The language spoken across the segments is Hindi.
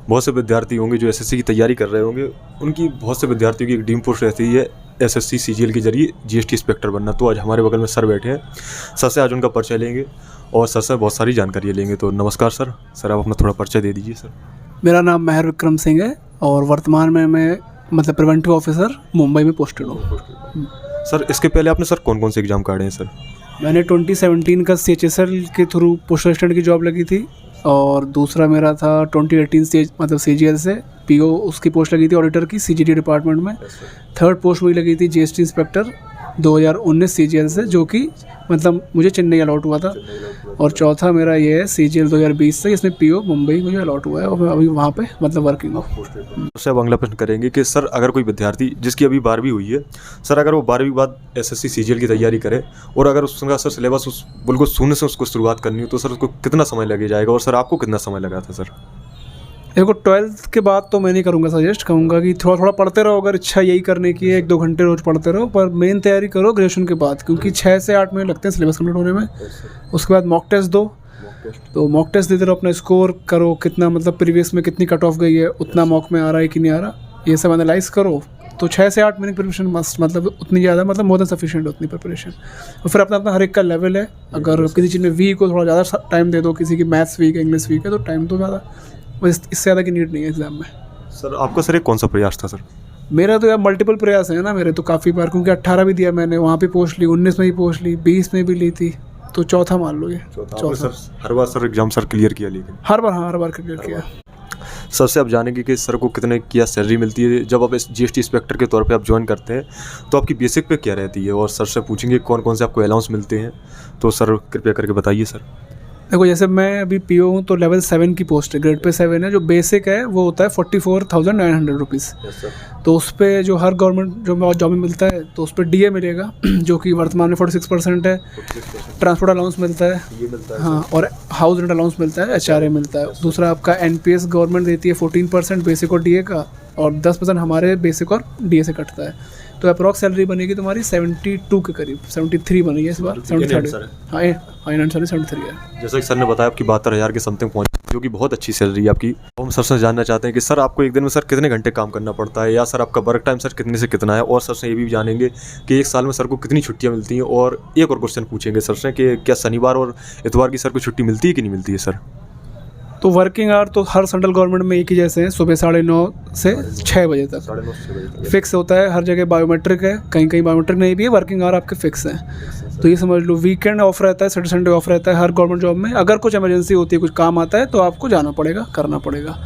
बहुत से विद्यार्थी होंगे जो एसएससी की तैयारी कर रहे होंगे, उनकी बहुत से विद्यार्थियों की एक ड्रीम पोस्ट रहती है एसएससी सीजीएल के जरिए जीएसटी इंस्पेक्टर बनना। तो आज हमारे बगल में सर बैठे हैं, सर से आज उनका परिचय लेंगे और सर से बहुत सारी जानकारी लेंगे। तो नमस्कार सर, आप अपना थोड़ा परिचय दे दीजिए सर। मेरा नाम महर विक्रम सिंह है और वर्तमान में मैं प्रिवेंटिव ऑफिसर मुंबई में पोस्टेड हूँ। सर इसके पहले आपने सर कौन कौन से एग्ज़ाम काढ़े हैं सर? मैंने 2017 का CHSL के थ्रू पोस्टल असिस्टेंट की जॉब लगी थी और दूसरा मेरा था 2018 CGL से PO उसकी पोस्ट लगी थी ऑडिटर की CGD डिपार्टमेंट में। थर्ड पोस्ट मुझे लगी थी GST इंस्पेक्टर 2019 CGL से, जो कि मुझे चेन्नई अलॉट हुआ था। और चौथा मेरा ये है CGL 2020 से, इसमें PO मुंबई मुझे अलॉट हुआ है और मैं अभी वहाँ पे वर्किंग हूँ। सर अब अगला प्रश्न करेंगे कि सर अगर कोई विद्यार्थी जिसकी अभी 12वीं हुई है सर, अगर वो 12वीं के बाद एसएससी सीजीएल की तैयारी करे और अगर उसका सर सिलेबस बिल्कुल शून्य से उसको शुरुआत करनी हो तो सर उसको कितना समय लगे जाएगा और सर आपको कितना समय लगा था सर? देखो 12th के बाद तो मैं नहीं करूँगा सजेस्ट, कहूँगा कि थोड़ा थोड़ा पढ़ते रहो। अगर इच्छा यही करने की है 1-2 घंटे रोज़ पढ़ते रहो, पर मेन तैयारी करो ग्रेजुएशन के बाद, क्योंकि 6 से 8 महीने लगते हैं सिलेबस कंप्लीट होने में। उसके बाद मॉक टेस्ट दो, तो मॉक टेस्ट देते रहो, अपना स्कोर करो कितना प्रीवियस में कितनी कट ऑफ गई है, उतना मॉक में आ रहा है कि नहीं आ रहा, ये सब एनालाइज करो। तो 6 से 8 महीने की प्रिपरेशन मस्ट उतनी ज़्यादा मोर देन सफिशिएंट उतनी प्रिपरेशन। और फिर अपना हर एक का लेवल है, अगर किसी चीज़ में वीक हो थोड़ा ज़्यादा टाइम दे दो, किसी की मैथ्स वीक है, इंग्लिश वीक है, तो टाइम तो ज़्यादा, इससे ज़्यादा की नीड नहीं है एग्ज़ाम में। सर आपका सर एक कौन सा प्रयास था सर? मेरा तो यार मल्टीपल प्रयास है ना मेरे तो काफ़ी बार, क्योंकि 18 भी दिया मैंने, वहाँ पे पोस्ट ली, 19 में भी पोस्ट ली, 20 में भी ली थी, तो चौथा मान लो ये चौथा। सर हर बार सर एग्जाम सर क्लियर किया? लेकिन हर बार क्लियर किया। सर से आप जानेंगे कि सर को कितने क्या सैलरी मिलती है जब आप जीएसटी इंस्पेक्टर के तौर पे आप ज्वाइन करते हैं, तो आपकी बेसिक पे क्या रहती है, और सर से पूछेंगे कौन कौन से आपको अलाउंस मिलते हैं। तो सर कृपया करके बताइए सर। देखो जैसे मैं अभी PO हूँ तो लेवल 7 की पोस्ट है, ग्रेड पे 7 है। जो बेसिक है वो होता है 44,900 रुपीज़। तो उस पर जो हर गवर्नमेंट जो जॉब में मिलता है तो उस पर DA मिलेगा जो कि वर्तमान में 46% है। ट्रांसपोर्ट अलाउंस मिलता है, हाँ, और हाउस रेंट अलाउंस मिलता है, HRA मिलता है। दूसरा आपका NPS गवर्नमेंट देती है 14% बेसिक और DA का, और 10% हमारे बेसिक और DA से कटता है। तो अप्रॉक्स सैलरी बनेगी तुम्हारी 72 के करीब, 73 बनी है इस बार, 73। हाँ फाइनेंस 73 है। जैसा कि सर ने बताया आपकी 72,000 के समथिंग पहुँच, जो कि बहुत अच्छी सैलरी है आपकी। हम सर से जानना चाहते हैं कि सर आपको एक दिन में सर कितने घंटे काम करना पड़ता है, या सर आपका वर्क टाइम सर कितने से कितना है, और सर से ये भी जानेंगे कि एक साल में सर को कितनी छुट्टियाँ मिलती हैं। और एक और क्वेश्चन पूछेंगे सर से कि क्या शनिवार और इतवार की सर को छुट्टी मिलती है कि नहीं मिलती है सर? तो वर्किंग आवर तो हर सेंट्रल गवर्नमेंट में एक ही जैसे हैं, सुबह 9:30 से 6 बजे तक 9:30 फिक्स होता है। हर जगह बायोमेट्रिक है, कहीं कहीं बायोमेट्रिक नहीं भी है, वर्किंग आवर आपके फिक्स हैं। तो ये समझ लो वीकेंड ऑफ रहता है, सैटरडे संडे ऑफ रहता है हर गवर्नमेंट जॉब में। अगर कुछ इमरजेंसी होती है, कुछ काम आता है, तो आपको जाना पड़ेगा, करना पड़ेगा।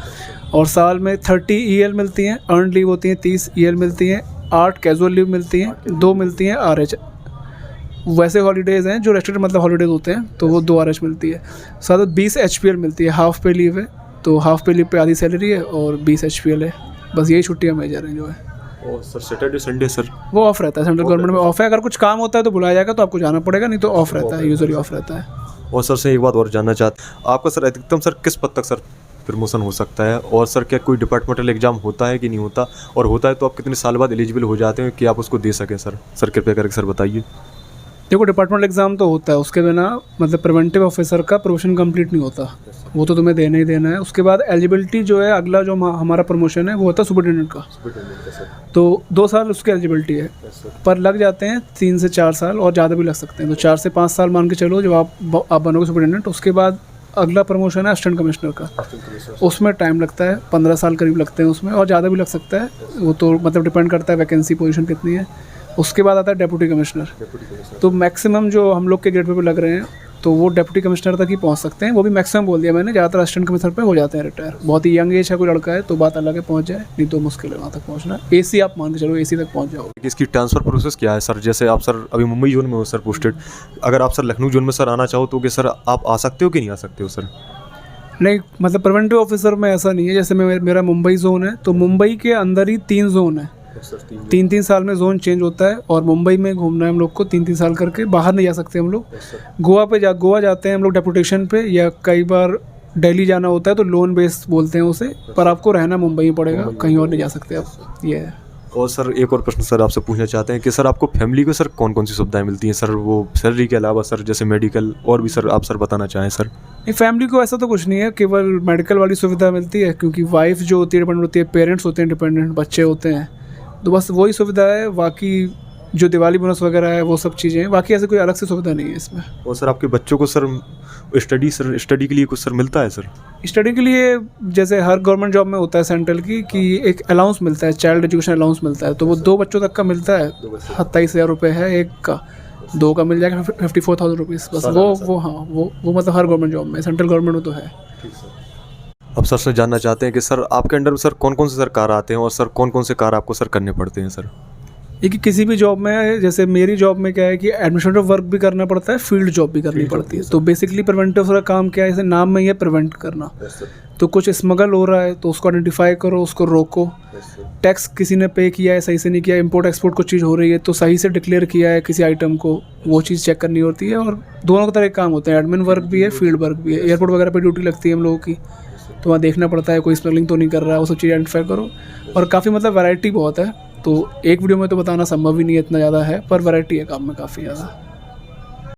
और साल में 30 EL मिलती हैं, अर्न लीव होती हैं 30 EL मिलती हैं, 8 कैजुअल लीव मिलती हैं, 2 मिलती हैं RH। वैसे हॉलीडेज़ हैं जो रेस्ट्रिक्टेड हॉलीडेज़ होते हैं, तो वो 2 RH मिलती है। साथ ही 20 HPL मिलती है, हाफ पे लीव है, तो हाफ पे लीव पे आधी सैलरी है और 20 HPL है। बस यही छुट्टियाँ मेजर हैं जो है। और सर सैटरडे संडे सर वो ऑफ रहता है, सेंट्रल गवर्नमेंट में ऑफ है। अगर कुछ काम होता है तो बुलाया जाएगा, तो आपको जाना पड़ेगा, नहीं तो ऑफ रहता है, यूजुअली ऑफ रहता है। और सर से एक बात और जानना चाहते हैं, आपका सर अधिकतम सर किस पद तक सर प्रमोशन हो सकता है, और सर क्या कोई डिपार्टमेंटल एग्जाम होता है कि नहीं होता, और होता है तो आप कितने साल बाद एलिजिबल हो जाते हैं कि आप उसको दे सकें सर? कृपया करके सर बताइए। देखो डिपार्टमेंटल एग्ज़ाम तो होता है, उसके बिना प्रिवेंटिव ऑफिसर का प्रोमोशन कंप्लीट नहीं होता, वो तो तुम्हें देना ही देना है। उसके बाद एलिजिबिलिटी जो है, अगला जो हमारा प्रमोशन है वो होता है सुपरिटेंडेंट का। तो 2 साल उसकी एलिजिबिलिटी है, पर लग जाते हैं 3 से 4 साल, और ज़्यादा भी लग सकते हैं। तो 4 से 5 साल मान के चलो जब आप बनोगे सुपरिटेंडेंट। उसके बाद अगला प्रमोशन है असिस्टेंट कमिश्नर का, उसमें टाइम लगता है, 15 साल करीब लगते हैं उसमें, और ज़्यादा भी लग सकता है। वो तो डिपेंड करता है वैकेंसी पोजीशन कितनी है। उसके बाद आता है डेप्यूटी कमिश्नर। तो मैक्सिमम जो हम लोग के ग्रेड पे लग रहे हैं, तो वो डेप्यूटी कमिश्नर तक ही पहुंच सकते हैं। वो भी मैक्सिमम बोल दिया मैंने, ज़्यादातर असिस्टेंट कमिश्नर पे हो जाते हैं रिटायर। बहुत ही यंग एज है कोई लड़का है तो बात अलग है, पहुंच जाए, नहीं तो मुश्किल है वहाँ तक पहुँचना। AC आप मान के चलो, AC तक पहुँच जाओगे। इसकी ट्रांसफ़र प्रोसेस क्या है सर? जैसे आप सर अभी मुंबई जोन में हो सर पोस्टेड, अगर आप सर लखनऊ जोन में सर आना चाहो तो कि सर आप आ सकते हो कि नहीं आ सकते हो सर? नहीं, प्रिवेंटिव ऑफिसर में ऐसा नहीं है। जैसे मेरा मुंबई जोन है, तो मुंबई के अंदर ही 3 जोन है, 3-3 साल में जोन चेंज होता है। और मुंबई में घूमना है हम लोग को 3-3 साल करके, बाहर नहीं जा सकते हम लोग। गोवा जाते हैं हम लोग डेपुटेशन पे, या कई बार दिल्ली जाना होता है तो लोन बेस बोलते हैं उसे, पर आपको रहना मुंबई में पड़ेगा, कहीं और नहीं जा सकते आप। ये है। और सर एक और प्रश्न सर आपसे पूछना चाहते हैं कि सर आपको फैमिली को सर कौन कौन सी सुविधाएं मिलती हैं सर, वो सैलरी के अलावा सर, जैसे मेडिकल और भी सर आप सर बताना चाहें सर। नहीं, फैमिली को ऐसा तो कुछ नहीं है, केवल मेडिकल वाली सुविधा मिलती है, क्योंकि वाइफ जो होती है डिपेंडेंट होती है, पेरेंट्स होते हैं डिपेंडेंट, बच्चे होते हैं, तो बस वही सुविधा है। बाकी जो दिवाली बोनस वगैरह है वो सब चीज़ें हैं, बाकी ऐसे कोई अलग से सुविधा नहीं है इसमें। और सर आपके बच्चों को सर स्टडी के लिए कुछ सर मिलता है सर? स्टडी के लिए जैसे हर गवर्नमेंट जॉब में होता है सेंट्रल की, कि एक अलाउंस मिलता है, चाइल्ड एजुकेशन अलाउंस मिलता है, तो वो 2 बच्चों तक का मिलता है, 27,000 रुपये है एक का, 2 का मिल जाएगा 54,000 रुपीज़ बस। वो हाँ वो मतलब हर गवर्नमेंट जॉब में, सेंट्रल गवर्नमेंट में तो है। अब सर से जानना चाहते हैं कि सर आपके अंडर में सर कौन कौन से सर कार्य आते हैं और सर कौन कौन से कार्य आपको सर करने पड़ते हैं सर? ये कि किसी भी जॉब में, जैसे मेरी जॉब में क्या है कि एडमिनिस्ट्रेटिव वर्क भी करना पड़ता है, फील्ड जॉब भी करनी पड़ती है। तो बेसिकली प्रिवेंटिव का काम क्या है, जैसे नाम में ही है प्रिवेंट करना। तो कुछ स्मगल हो रहा है तो उसको आइडेंटिफाई करो, उसको रोको। टैक्स किसी ने पे किया है, सही से नहीं किया, इंपोर्ट एक्सपोर्ट कुछ चीज़ हो रही है तो सही से डिक्लेयर किया है किसी आइटम को, वो चीज़ चेक करनी होती है। और दोनों तरह के काम होते हैं, एडमिन वर्क भी है, फील्ड वर्क भी है। एयरपोर्ट वगैरह पर ड्यूटी लगती है हम लोगों की, तो वहाँ देखना पड़ता है कोई स्मगलिंग तो नहीं कर रहा है, वो सब चीज़ आइडेंटिफाई करो। और काफ़ी मतलब वैरायटी बहुत है, तो एक वीडियो में तो बताना संभव ही नहीं है, इतना ज़्यादा है, पर वैरायटी है काम में काफ़ी ज़्यादा।